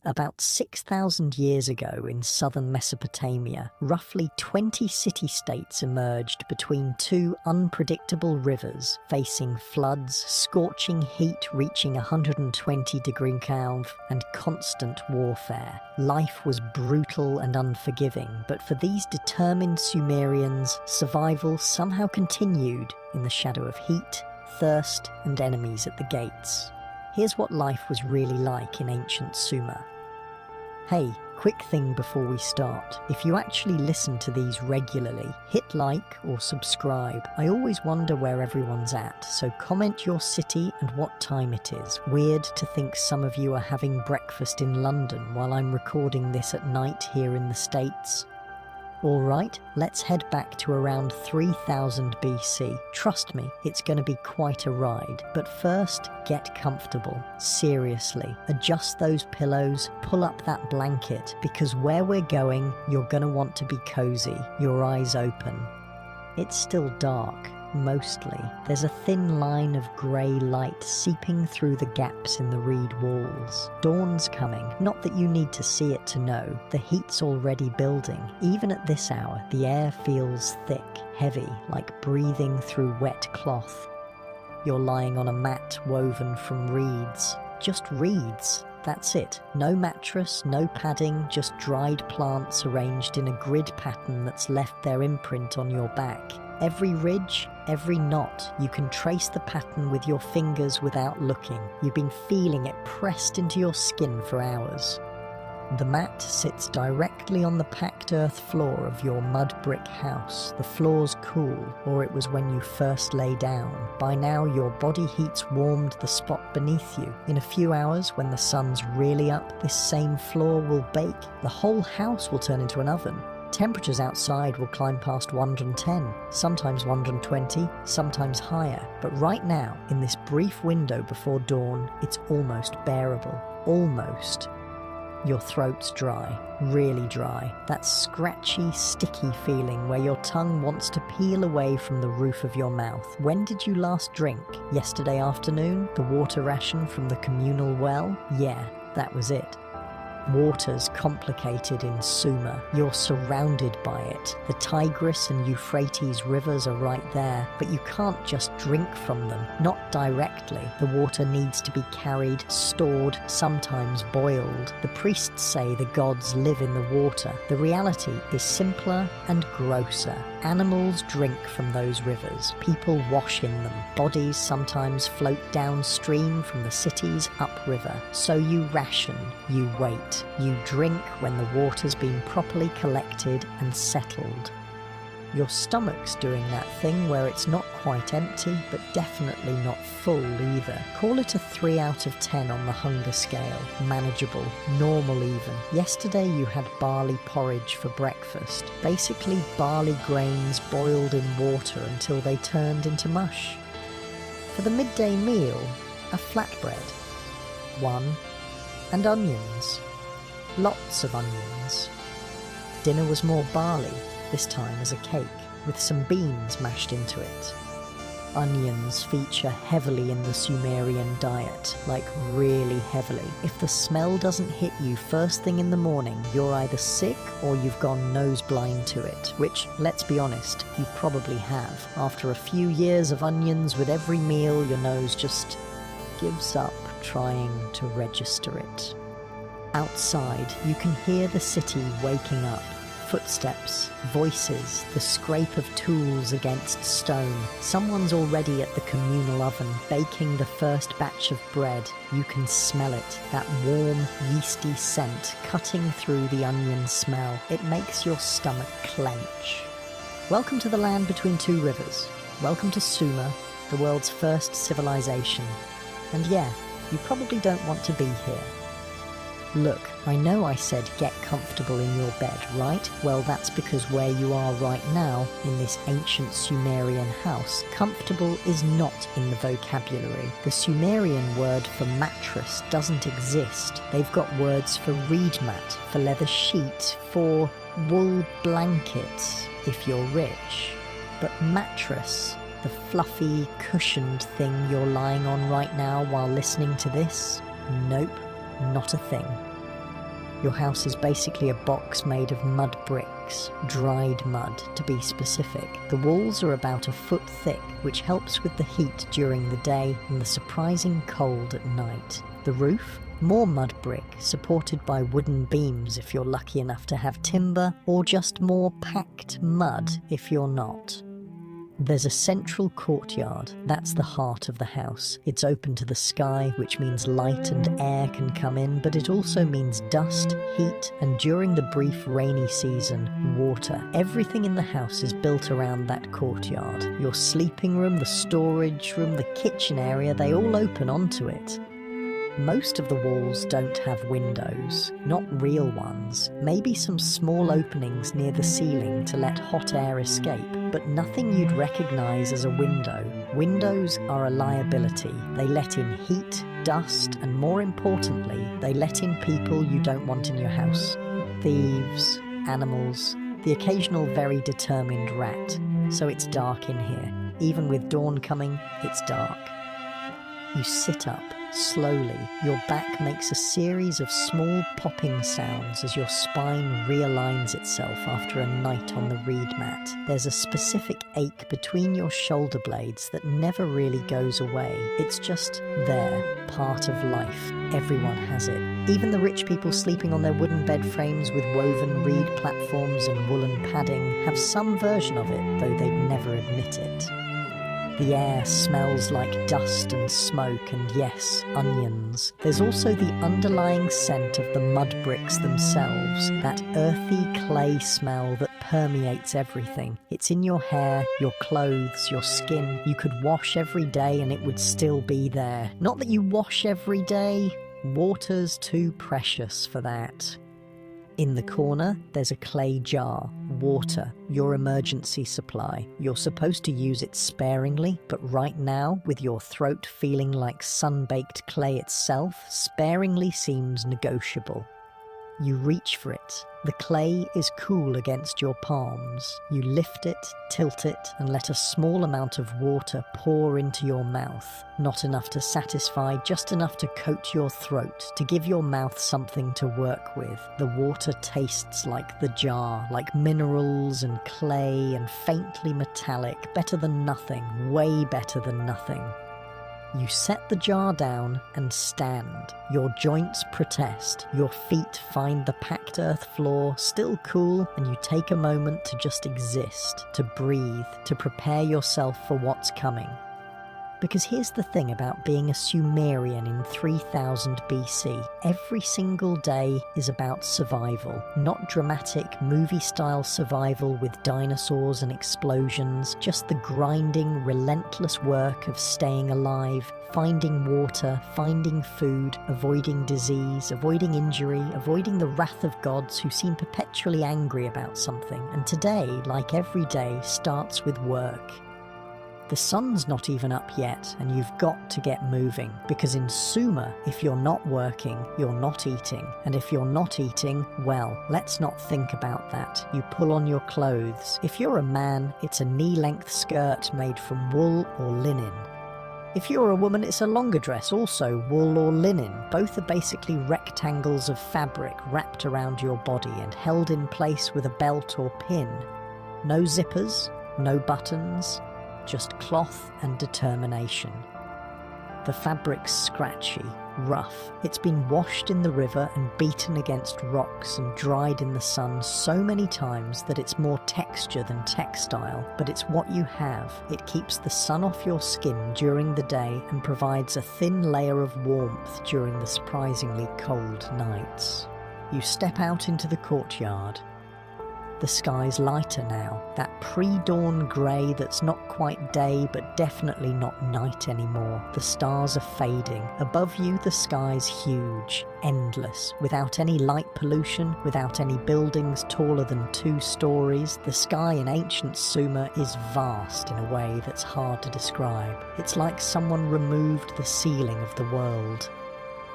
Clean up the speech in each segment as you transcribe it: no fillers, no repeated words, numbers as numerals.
About 6,000 years ago in southern Mesopotamia, roughly 20 city-states emerged between two unpredictable rivers, facing floods, scorching heat reaching 120-degree Kelvin, and constant warfare. Life was brutal and unforgiving, but for these determined Sumerians, survival somehow continued in the shadow of heat, thirst, and enemies at the gates. Here's what life was really like in ancient Sumer. Hey, quick thing before we start. If you actually listen to these regularly, hit like or subscribe. I always wonder where everyone's at, so comment your city and what time it is. Weird to think some of you are having breakfast in London while I'm recording this at night here in the States. Alright, let's head back to around 3000 BC. Trust me, it's going to be quite a ride. But first, get comfortable. Seriously, adjust those pillows, pull up that blanket, because where we're going, you're going to want to be cozy, your eyes open. It's still dark. Mostly. There's a thin line of grey light seeping through the gaps in the reed walls. Dawn's coming, not that you need to see it to know. The heat's already building. Even at this hour, the air feels thick, heavy, like breathing through wet cloth. You're lying on a mat woven from reeds. Just reeds. That's it. No mattress, no padding, just dried plants arranged in a grid pattern that's left their imprint on your back. Every ridge, every knot, you can trace the pattern with your fingers without looking. You've been feeling it pressed into your skin for hours. The mat sits directly on the packed earth floor of your mud brick house. The floor's cool, or it was when you first lay down. By now, your body heat's warmed the spot beneath you. In a few hours, when the sun's really up, this same floor will bake. The whole house will turn into an oven. Temperatures outside will climb past 110, sometimes 120, sometimes higher. But right now, in this brief window before dawn, it's almost bearable. Almost. Your throat's dry, really dry. That scratchy, sticky feeling where your tongue wants to peel away from the roof of your mouth. When did you last drink? Yesterday afternoon? The water ration from the communal well? Yeah, that was it. Water's complicated in Sumer. You're surrounded by it. The Tigris and Euphrates rivers are right there, but you can't just drink from them. Not directly. The water needs to be carried, stored, sometimes boiled. The priests say the gods live in the water. The reality is simpler and grosser. Animals drink from those rivers. People wash in them. Bodies sometimes float downstream from the cities upriver. So you ration, you wait. You drink when the water's been properly collected and settled. Your stomach's doing that thing where it's not quite empty, but definitely not full either. Call it a 3 out of 10 on the hunger scale. Manageable, normal even. Yesterday you had barley porridge for breakfast. Basically barley grains boiled in water until they turned into mush. For the midday meal, a flatbread. One, and onions. Lots of onions. Dinner was more barley, this time as a cake, with some beans mashed into it. Onions feature heavily in the Sumerian diet, like really heavily. If the smell doesn't hit you first thing in the morning, you're either sick or you've gone nose blind to it, which, let's be honest, you probably have. After a few years of onions with every meal, your nose just gives up trying to register it. Outside, you can hear the city waking up. Footsteps, voices, the scrape of tools against stone. Someone's already at the communal oven, baking the first batch of bread. You can smell it, that warm, yeasty scent cutting through the onion smell. It makes your stomach clench. Welcome to the land between two rivers. Welcome to Sumer, the world's first civilization. And yeah, you probably don't want to be here. Look, I know I said get comfortable in your bed, right? Well, that's because where you are right now, in this ancient Sumerian house, comfortable is not in the vocabulary. The Sumerian word for mattress doesn't exist. They've got words for reed mat, for leather sheet, for wool blanket, if you're rich. But mattress, the fluffy, cushioned thing you're lying on right now while listening to this, nope. Not a thing. Your house is basically a box made of mud bricks, dried mud to be specific. The walls are about a foot thick, which helps with the heat during the day and the surprising cold at night. The roof? More mud brick, supported by wooden beams if you're lucky enough to have timber, or just more packed mud if you're not. There's a central courtyard. That's the heart of the house. It's open to the sky, which means light and air can come in, but it also means dust, heat, and during the brief rainy season, water. Everything in the house is built around that courtyard. Your sleeping room, the storage room, the kitchen area, they all open onto it. Most of the walls don't have windows, not real ones. Maybe some small openings near the ceiling to let hot air escape, but nothing you'd recognise as a window. Windows are a liability. They let in heat, dust, and more importantly, they let in people you don't want in your house. Thieves, animals, the occasional very determined rat. So it's dark in here. Even with dawn coming, it's dark. You sit up. Slowly, your back makes a series of small popping sounds as your spine realigns itself after a night on the reed mat. There's a specific ache between your shoulder blades that never really goes away. It's just there, part of life. Everyone has it. Even the rich people sleeping on their wooden bed frames with woven reed platforms and woolen padding have some version of it, though they'd never admit it. The air smells like dust and smoke and, yes, onions. There's also the underlying scent of the mud bricks themselves, that earthy clay smell that permeates everything. It's in your hair, your clothes, your skin. You could wash every day and it would still be there. Not that you wash every day. Water's too precious for that. In the corner, there's a clay jar. Water, your emergency supply. You're supposed to use it sparingly, but right now, with your throat feeling like sun-baked clay itself, sparingly seems negotiable. You reach for it. The clay is cool against your palms. You lift it, tilt it, and let a small amount of water pour into your mouth. Not enough to satisfy, just enough to coat your throat, to give your mouth something to work with. The water tastes like the jar, like minerals and clay and faintly metallic. Better than nothing, way better than nothing. You set the jar down and stand. Your joints protest. Your feet find the packed earth floor still cool, and you take a moment to just exist, to breathe, to prepare yourself for what's coming. Because here's the thing about being a Sumerian in 3000 BC. Every single day is about survival. Not dramatic, movie-style survival with dinosaurs and explosions, just the grinding, relentless work of staying alive, finding water, finding food, avoiding disease, avoiding injury, avoiding the wrath of gods who seem perpetually angry about something. And today, like every day, starts with work. The sun's not even up yet, and you've got to get moving, because in Sumer, if you're not working, you're not eating. And if you're not eating, well, let's not think about that. You pull on your clothes. If you're a man, it's a knee-length skirt made from wool or linen. If you're a woman, it's a longer dress, also wool or linen. Both are basically rectangles of fabric wrapped around your body and held in place with a belt or pin. No zippers, no buttons, just cloth and determination. The fabric's scratchy, rough. It's been washed in the river and beaten against rocks and dried in the sun so many times that it's more texture than textile, but it's what you have. It keeps the sun off your skin during the day and provides a thin layer of warmth during the surprisingly cold nights. You step out into the courtyard. The sky's lighter now, that pre-dawn grey that's not quite day but definitely not night anymore. The stars are fading. Above you the sky's huge, endless, without any light pollution, without any buildings taller than 2 stories. The sky in ancient Sumer is vast in a way that's hard to describe. It's like someone removed the ceiling of the world.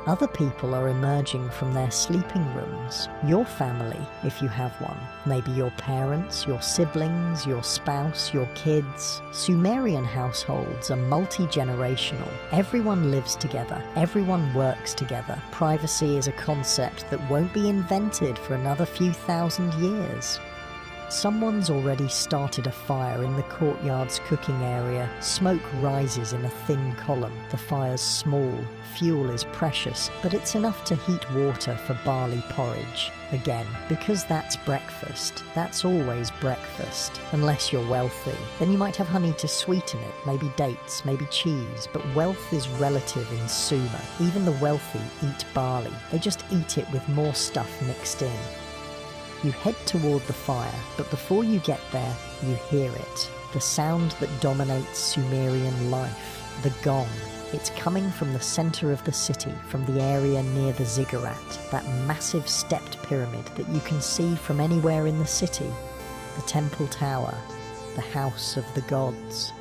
Other people are emerging from their sleeping rooms. Your family, if you have one. Maybe your parents, your siblings, your spouse, your kids. Sumerian households are multi-generational. Everyone lives together. Everyone works together. Privacy is a concept that won't be invented for another few thousand years. Someone's already started a fire in the courtyard's cooking area. Smoke rises in a thin column. The fire's small. Fuel is precious, but it's enough to heat water for barley porridge. Again, because that's breakfast. That's always breakfast. Unless you're wealthy. Then you might have honey to sweeten it, maybe dates, maybe cheese. But wealth is relative in Sumer. Even the wealthy eat barley. They just eat it with more stuff mixed in. You head toward the fire, but before you get there, you hear it. The sound that dominates Sumerian life. The gong. It's coming from the center of the city, from the area near the ziggurat, that massive stepped pyramid that you can see from anywhere in the city. The temple tower, the house of the gods.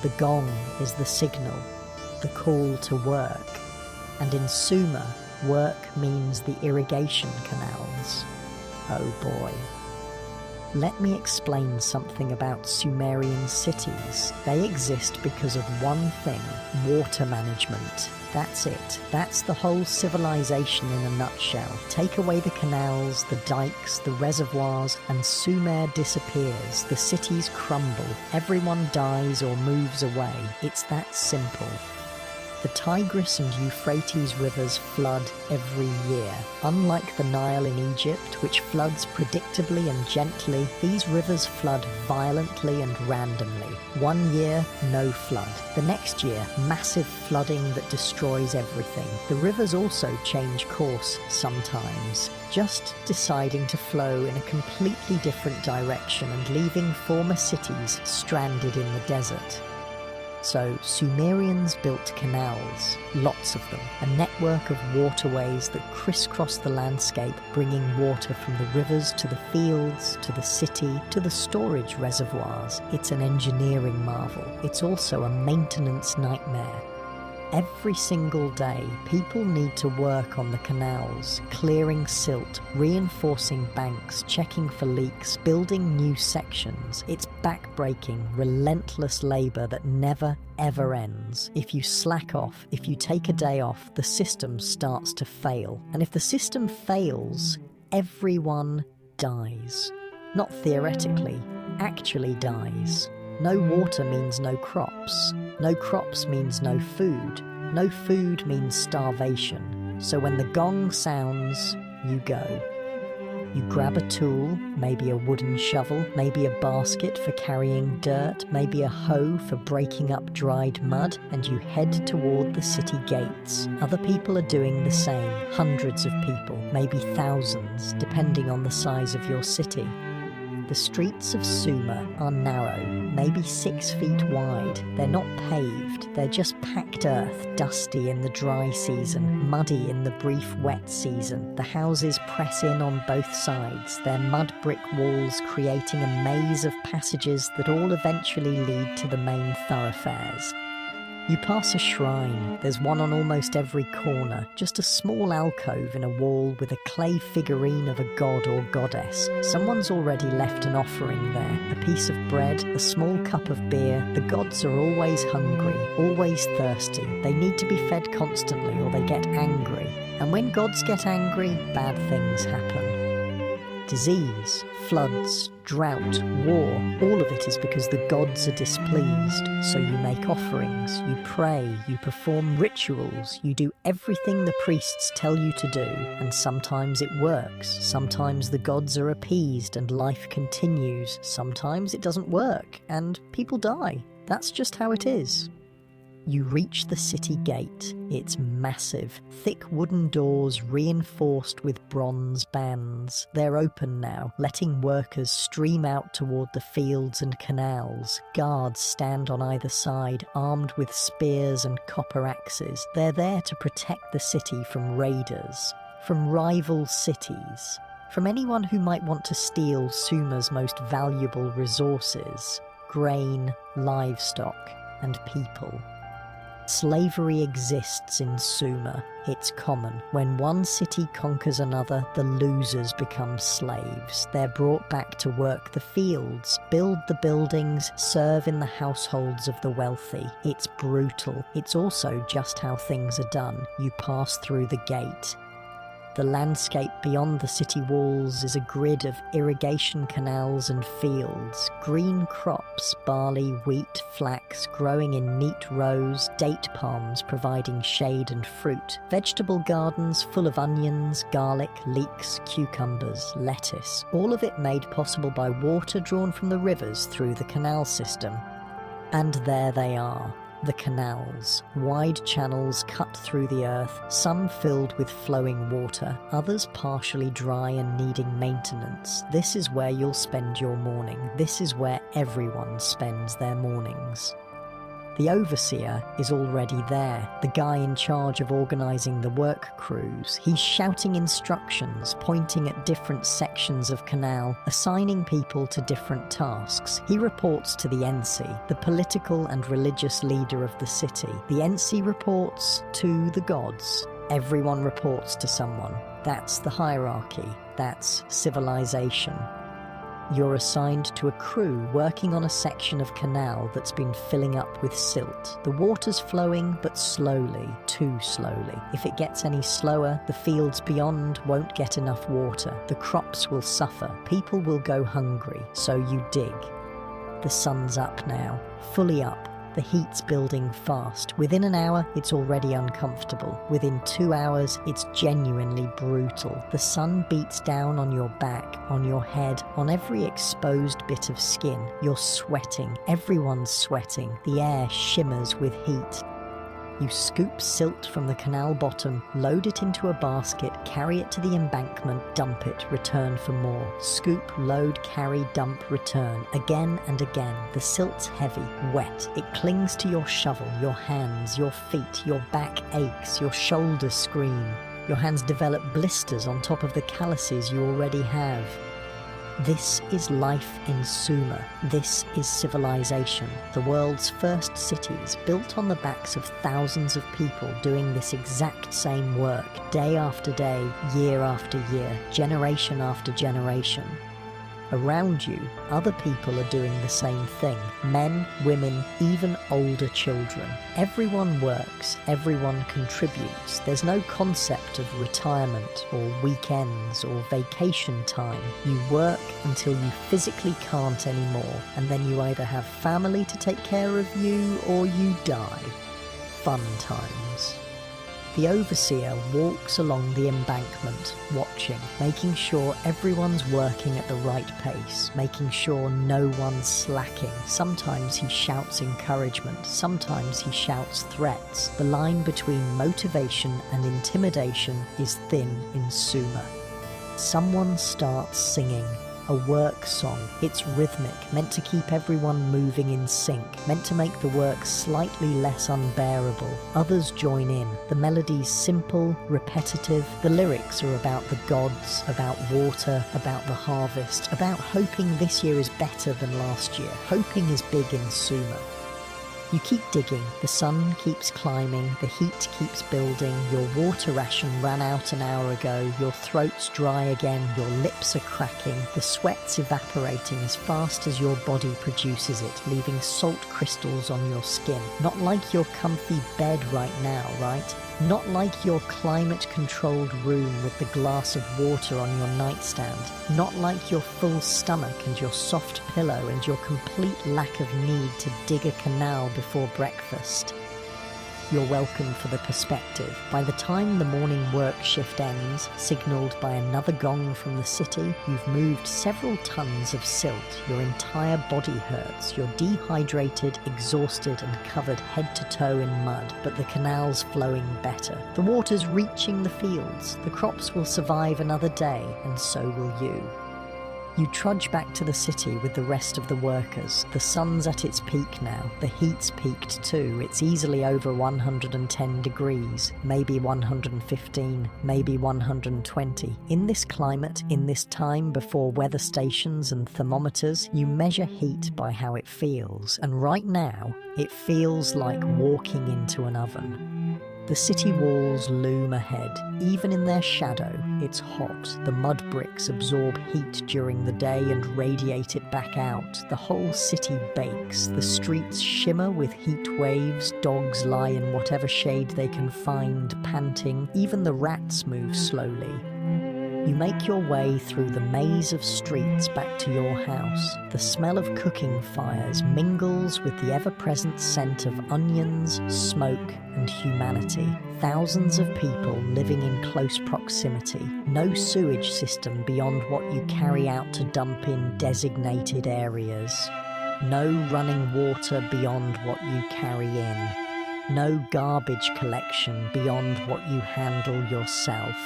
The gong is the signal, the call to work. And in Sumer, work means the irrigation canals. Oh boy. Let me explain something about Sumerian cities. They exist because of one thing: water management. That's it. That's the whole civilization in a nutshell. Take away the canals, the dikes, the reservoirs, and Sumer disappears. The cities crumble. Everyone dies or moves away. It's that simple. The Tigris and Euphrates rivers flood every year. Unlike the Nile in Egypt, which floods predictably and gently, these rivers flood violently and randomly. One year, no flood. The next year, massive flooding that destroys everything. The rivers also change course sometimes, just deciding to flow in a completely different direction and leaving former cities stranded in the desert. So Sumerians built canals, lots of them, a network of waterways that crisscross the landscape, bringing water from the rivers to the fields, to the city, to the storage reservoirs. It's an engineering marvel. It's also a maintenance nightmare. Every single day, people need to work on the canals, clearing silt, reinforcing banks, checking for leaks, building new sections. It's back-breaking, relentless labor that never, ever ends. If you slack off, if you take a day off, the system starts to fail. And if the system fails, everyone dies. Not theoretically, actually dies. No water means no crops. No crops means no food. No food means starvation. So when the gong sounds, you go. You grab a tool, maybe a wooden shovel, maybe a basket for carrying dirt, maybe a hoe for breaking up dried mud, and you head toward the city gates. Other people are doing the same. Hundreds of people, maybe thousands, depending on the size of your city. The streets of Sumer are narrow, maybe 6 feet wide. They're not paved, they're just packed earth, dusty in the dry season, muddy in the brief wet season. The houses press in on both sides, their mud brick walls creating a maze of passages that all eventually lead to the main thoroughfares. You pass a shrine. There's one on almost every corner, just a small alcove in a wall with a clay figurine of a god or goddess. Someone's already left an offering there, a piece of bread, a small cup of beer. The gods are always hungry, always thirsty. They need to be fed constantly or they get angry. And when gods get angry, bad things happen. Disease, floods, drought, war, all of it is because the gods are displeased. So you make offerings, you pray, you perform rituals, you do everything the priests tell you to do. And sometimes it works, sometimes the gods are appeased and life continues. Sometimes it doesn't work and people die. That's just how it is. You reach the city gate. It's massive. Thick wooden doors reinforced with bronze bands. They're open now, letting workers stream out toward the fields and canals. Guards stand on either side, armed with spears and copper axes. They're there to protect the city from raiders, from rival cities, from anyone who might want to steal Sumer's most valuable resources: grain, livestock, and people. Slavery exists in Sumer. It's common. When one city conquers another, the losers become slaves. They're brought back to work the fields, build the buildings, serve in the households of the wealthy. It's brutal. It's also just how things are done. You pass through the gate. The landscape beyond the city walls is a grid of irrigation canals and fields, green crops, barley, wheat, flax growing in neat rows, date palms providing shade and fruit, vegetable gardens full of onions, garlic, leeks, cucumbers, lettuce, all of it made possible by water drawn from the rivers through the canal system. And there they are. The canals, wide channels cut through the earth, some filled with flowing water, others partially dry and needing maintenance. This is where you'll spend your morning. This is where everyone spends their mornings. The overseer is already there, the guy in charge of organising the work crews. He's shouting instructions, pointing at different sections of canal, assigning people to different tasks. He reports to the NC, the political and religious leader of the city. The NC reports to the gods. Everyone reports to someone. That's the hierarchy. That's civilization. You're assigned to a crew working on a section of canal that's been filling up with silt. The water's flowing, but slowly, too slowly. If it gets any slower, the fields beyond won't get enough water. The crops will suffer. People will go hungry, so you dig. The sun's up now, fully up. The heat's building fast. Within an hour, it's already uncomfortable. Within 2 hours, it's genuinely brutal. The sun beats down on your back, on your head, on every exposed bit of skin. You're sweating. Everyone's sweating. The air shimmers with heat. You scoop silt from the canal bottom, load it into a basket, carry it to the embankment, dump it, return for more. Scoop, load, carry, dump, return. Again and again. The silt's heavy, wet. It clings to your shovel, your hands, your feet. Your back aches, your shoulders scream. Your hands develop blisters on top of the calluses you already have. This is life in Sumer. This is civilization. The world's first cities, built on the backs of thousands of people doing this exact same work, day after day, year after year, generation after generation. Around you, other people are doing the same thing. Men, women, even older children. Everyone works, everyone contributes. There's no concept of retirement or weekends or vacation time. You work until you physically can't anymore, and then you either have family to take care of you or you die. Fun times. The overseer walks along the embankment, watching, making sure everyone's working at the right pace, making sure no one's slacking. Sometimes he shouts encouragement, sometimes he shouts threats. The line between motivation and intimidation is thin in Sumer. Someone starts singing. A work song. It's rhythmic, meant to keep everyone moving in sync, meant to make the work slightly less unbearable. Others join in. The melody's simple, repetitive. The lyrics are about the gods, about water, about the harvest, about hoping this year is better than last year. Hoping is big in Sumer. You keep digging, the sun keeps climbing, the heat keeps building, your water ration ran out an hour ago, your throat's dry again, your lips are cracking, the sweat's evaporating as fast as your body produces it, leaving salt crystals on your skin. Not like your comfy bed right now, right? Not like your climate-controlled room with the glass of water on your nightstand. Not like your full stomach and your soft pillow and your complete lack of need to dig a canal before breakfast. You're welcome for the perspective. By the time the morning work shift ends, signalled by another gong from the city, you've moved several tons of silt. Your entire body hurts. You're dehydrated, exhausted and covered head to toe in mud, but the canal's flowing better. The water's reaching the fields. The crops will survive another day, and so will you. You trudge back to the city with the rest of the workers. The sun's at its peak now. The heat's peaked too. It's easily over 110 degrees, maybe 115, maybe 120. In this climate, in this time before weather stations and thermometers, you measure heat by how it feels. And right now, it feels like walking into an oven. The city walls loom ahead. Even in their shadow, it's hot. The mud bricks absorb heat during the day and radiate it back out. The whole city bakes. The streets shimmer with heat waves. Dogs lie in whatever shade they can find, panting. Even the rats move slowly. You make your way through the maze of streets back to your house. The smell of cooking fires mingles with the ever-present scent of onions, smoke, and humanity. Thousands of people living in close proximity. No sewage system beyond what you carry out to dump in designated areas. No running water beyond what you carry in. No garbage collection beyond what you handle yourself.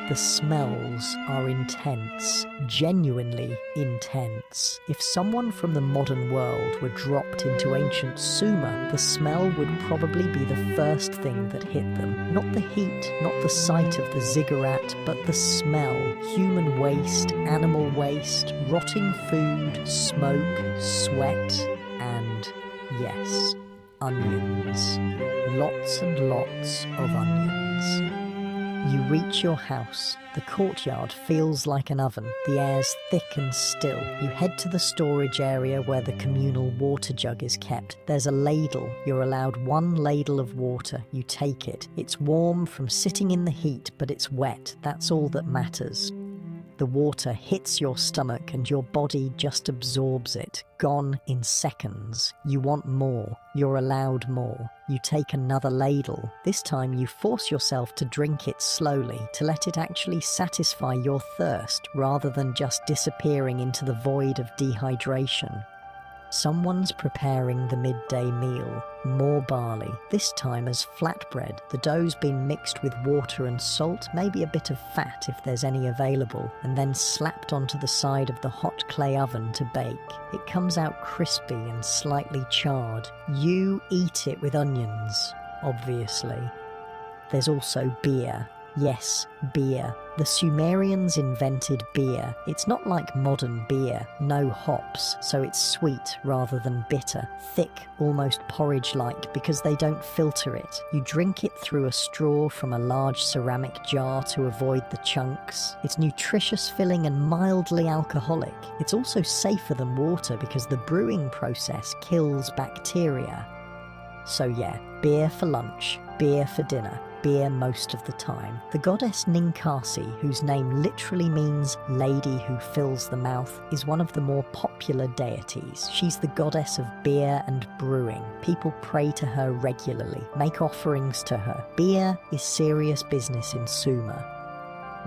The smells are intense, genuinely intense. If someone from the modern world were dropped into ancient Sumer, the smell would probably be the first thing that hit them. Not the heat, not the sight of the ziggurat, but the smell. Human waste, animal waste, rotting food, smoke, sweat, and, yes, onions. Lots and lots of onions. You reach your house. The courtyard feels like an oven. The air's thick and still. You head to the storage area where the communal water jug is kept. There's a ladle. You're allowed one ladle of water. You take it. It's warm from sitting in the heat, but it's wet. That's all that matters. The water hits your stomach and your body just absorbs it. Gone in seconds. You want more. You're allowed more. You take another ladle. This time you force yourself to drink it slowly, to let it actually satisfy your thirst rather than just disappearing into the void of dehydration. Someone's preparing the midday meal. More barley, this time as flatbread. The dough's been mixed with water and salt, maybe a bit of fat if there's any available, and then slapped onto the side of the hot clay oven to bake. It comes out crispy and slightly charred. You eat it with onions, obviously. There's also beer. Yes, beer. The Sumerians invented beer. It's not like modern beer, no hops, so it's sweet rather than bitter. Thick, almost porridge-like, because they don't filter it. You drink it through a straw from a large ceramic jar to avoid the chunks. It's nutritious filling and mildly alcoholic. It's also safer than water because the brewing process kills bacteria. So yeah, beer for lunch, beer for dinner. Beer most of the time. The goddess Ninkasi, whose name literally means lady who fills the mouth, is one of the more popular deities. She's the goddess of beer and brewing. People pray to her regularly, make offerings to her. Beer is serious business in Sumer.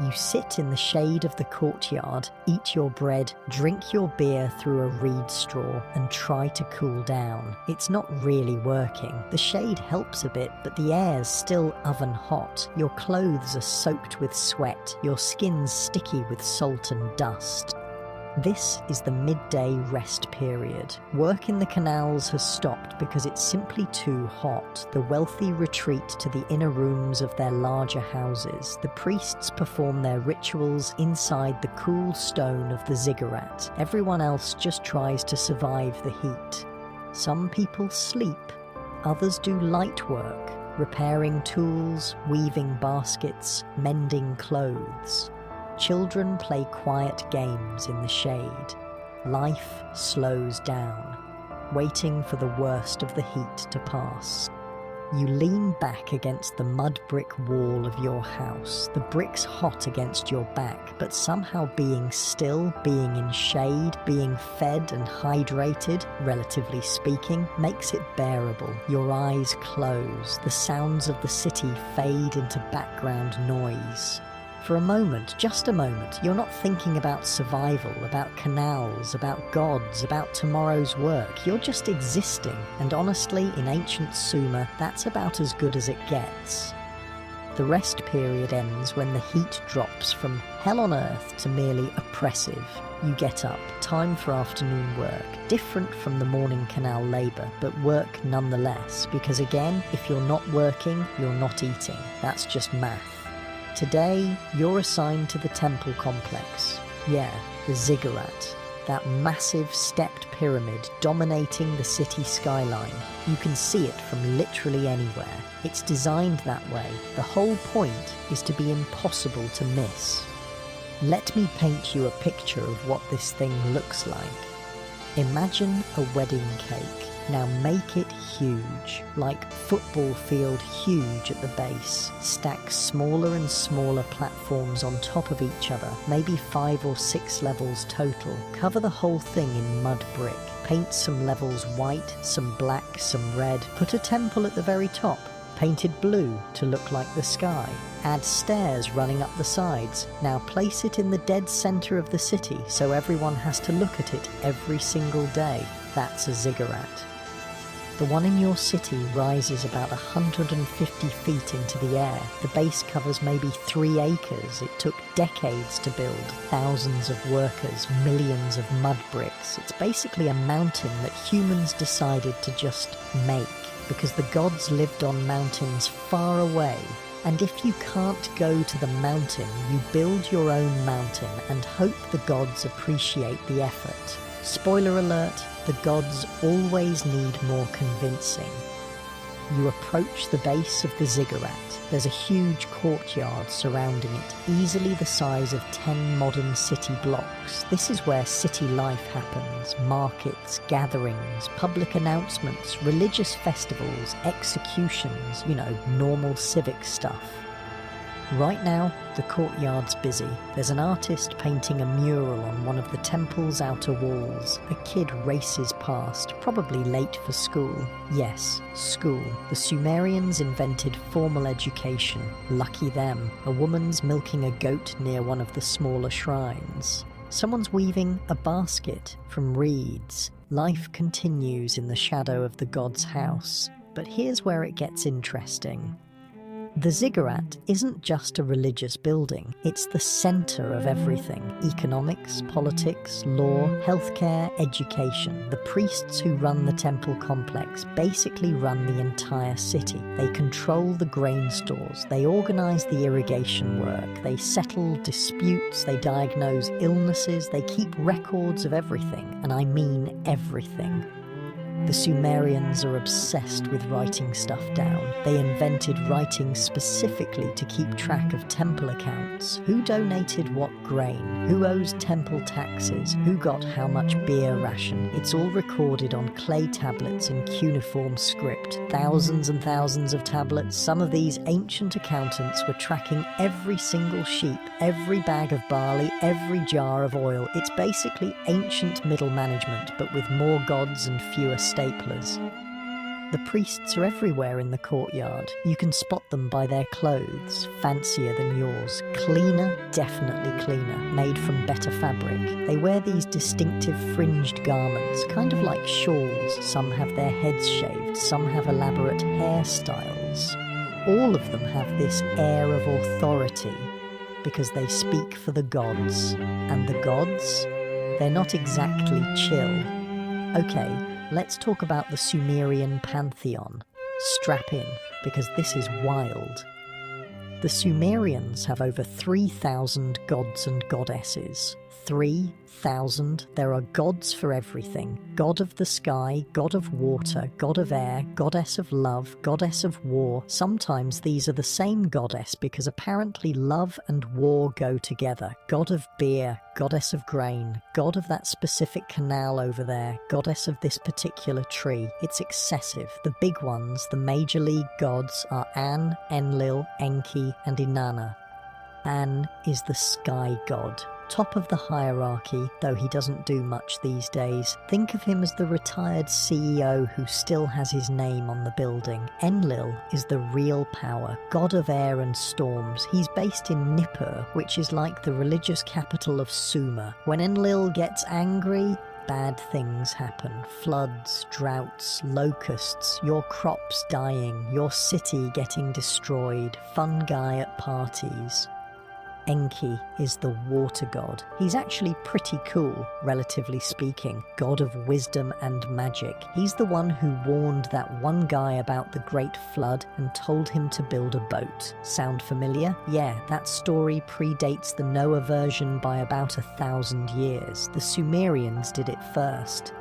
You sit in the shade of the courtyard, eat your bread, drink your beer through a reed straw, and try to cool down. It's not really working. The shade helps a bit, but the air's still oven hot. Your clothes are soaked with sweat, your skin's sticky with salt and dust. This is the midday rest period. Work in the canals has stopped because it's simply too hot. The wealthy retreat to the inner rooms of their larger houses. The priests perform their rituals inside the cool stone of the ziggurat. Everyone else just tries to survive the heat. Some people sleep. Others do light work, repairing tools, weaving baskets, mending clothes. Children play quiet games in the shade. Life slows down, waiting for the worst of the heat to pass. You lean back against the mud brick wall of your house, the bricks hot against your back, but somehow being still, being in shade, being fed and hydrated, relatively speaking, makes it bearable. Your eyes close, the sounds of the city fade into background noise. For a moment, just a moment, you're not thinking about survival, about canals, about gods, about tomorrow's work. You're just existing, and honestly, in ancient Sumer, that's about as good as it gets. The rest period ends when the heat drops from hell on earth to merely oppressive. You get up, time for afternoon work, different from the morning canal labour, but work nonetheless, because again, if you're not working, you're not eating. That's just math. Today, you're assigned to the temple complex. Yeah, the ziggurat. That massive stepped pyramid dominating the city skyline. You can see it from literally anywhere. It's designed that way. The whole point is to be impossible to miss. Let me paint you a picture of what this thing looks like. Imagine a wedding cake. Now make it huge, like football field huge at the base. Stack smaller and smaller platforms on top of each other, maybe 5 or 6 levels total. Cover the whole thing in mud brick. Paint some levels white, some black, some red. Put a temple at the very top, painted blue to look like the sky. Add stairs running up the sides. Now place it in the dead centre of the city so everyone has to look at it every single day. That's a ziggurat. The one in your city rises about 150 feet into the air. The base covers maybe 3 acres. It took decades to build, thousands of workers, millions of mud bricks. It's basically a mountain that humans decided to just make, because the gods lived on mountains far away. And if you can't go to the mountain, you build your own mountain and hope the gods appreciate the effort. Spoiler alert, the gods always need more convincing. You approach the base of the ziggurat. There's a huge courtyard surrounding it, easily the size of 10 modern city blocks. This is where city life happens. Markets, gatherings, public announcements, religious festivals, executions, normal civic stuff. Right now, the courtyard's busy. There's an artist painting a mural on one of the temple's outer walls. A kid races past, probably late for school. Yes, school. The Sumerians invented formal education. Lucky them. A woman's milking a goat near one of the smaller shrines. Someone's weaving a basket from reeds. Life continues in the shadow of the god's house. But here's where it gets interesting. The ziggurat isn't just a religious building, it's the centre of everything. Economics, politics, law, healthcare, education. The priests who run the temple complex basically run the entire city. They control the grain stores, they organise the irrigation work, they settle disputes, they diagnose illnesses, they keep records of everything, and I mean everything. The Sumerians are obsessed with writing stuff down. They invented writing specifically to keep track of temple accounts. Who donated what grain? Who owes temple taxes? Who got how much beer ration? It's all recorded on clay tablets in cuneiform script. Thousands and thousands of tablets. Some of these ancient accountants were tracking every single sheep, every bag of barley, every jar of oil. It's basically ancient middle management, but with more gods and fewer staplers. The priests are everywhere in the courtyard. You can spot them by their clothes, fancier than yours. Cleaner, definitely cleaner, made from better fabric. They wear these distinctive fringed garments, kind of like shawls. Some have their heads shaved, some have elaborate hairstyles. All of them have this air of authority, because they speak for the gods. And the gods? They're not exactly chill. Okay, let's talk about the Sumerian pantheon. Strap in, because this is wild. The Sumerians have over 3,000 gods and goddesses. 3,000. There are gods for everything. God of the sky, god of water, god of air, goddess of love, goddess of war. Sometimes these are the same goddess because apparently love and war go together. God of beer, goddess of grain, god of that specific canal over there, goddess of this particular tree. It's excessive. The big ones, the major league gods, are An, Enlil, Enki, and Inanna. An is the sky god. Top of the hierarchy, though he doesn't do much these days. Think of him as the retired CEO who still has his name on the building. Enlil is the real power, god of air and storms. He's based in Nippur, which is like the religious capital of Sumer. When Enlil gets angry, bad things happen. Floods, droughts, locusts, your crops dying, your city getting destroyed, fungi at parties. Enki is the water god. He's actually pretty cool, relatively speaking. God of wisdom and magic. He's the one who warned that one guy about the Great Flood and told him to build a boat. Sound familiar? Yeah, that story predates the Noah version by about 1,000 years. The Sumerians did it first.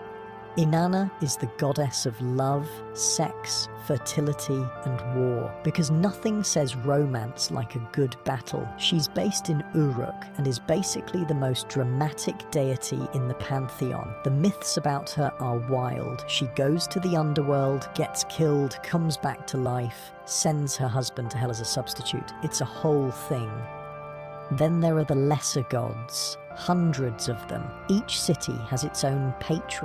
Inanna is the goddess of love, sex, fertility, and war, because nothing says romance like a good battle. She's based in Uruk and is basically the most dramatic deity in the pantheon. The myths about her are wild. She goes to the underworld, gets killed, comes back to life, sends her husband to hell as a substitute. It's a whole thing. Then there are the lesser gods, hundreds of them. Each city has its own patron.